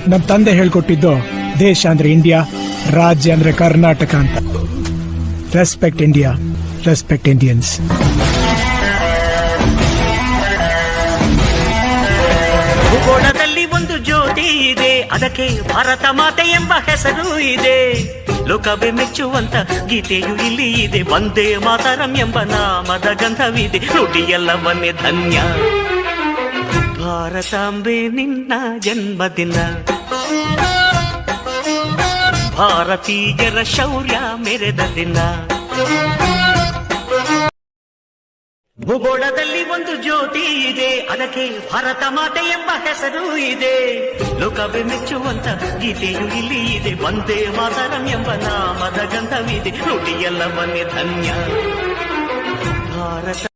ನಮ್ ತಂದೆ ಹೇಳ್ಕೊಟ್ಟಿದ್ದು ದೇಶ ಅಂದ್ರೆ ಇಂಡಿಯಾ, ರಾಜ್ಯ ಅಂದ್ರೆ ಕರ್ನಾಟಕ ಅಂತ. Respect India, respect Indians. ಭೂಗೋಳದಲ್ಲಿ ಒಂದು ಜ್ಯೋತಿ ಇದೆ, ಅದಕ್ಕೆ ಭಾರತ ಮಾತೆ ಎಂಬ ಹೆಸರು ಇದೆ. ಲೋಕವೇ ಮೆಚ್ಚುವಂತ ಗೀತೆಯು ಇಲ್ಲಿ ಇದೆ. ವಂದೇ ಮಾತರಂ ಎಂಬ ನಾಮದ ಗಂಧವಿದೆ. ನುಡಿಯೆಲ್ಲವನ್ನೇ ಧನ್ಯ. ಭಾರತಾಂಬೆ ನಿನ್ನ ಜನ್ಮದಿನ, ಭಾರತೀಯರ ಶೌರ್ಯ ಮೆರೆದ ದಿನ. ಭೂಗೋಳದಲ್ಲಿ ಒಂದು ಜ್ಯೋತಿ ಇದೆ, ಅದಕ್ಕೆ ಭಾರತ ಮಾತೆ ಎಂಬ ಹೆಸರು ಇದೆ. ಲೋಕವೇ ಮೆಚ್ಚುವಂತ ಗೀತೆಯು ಇಲ್ಲಿ ಇದೆ. ವಂದೇ ಮಾತರಂ ಎಂಬ ನಾಮದ ಗಂಧವಿದೆ. ನುಡಿಯೆಲ್ಲವನ್ನೇ ಧನ್ಯ. ಭಾರತ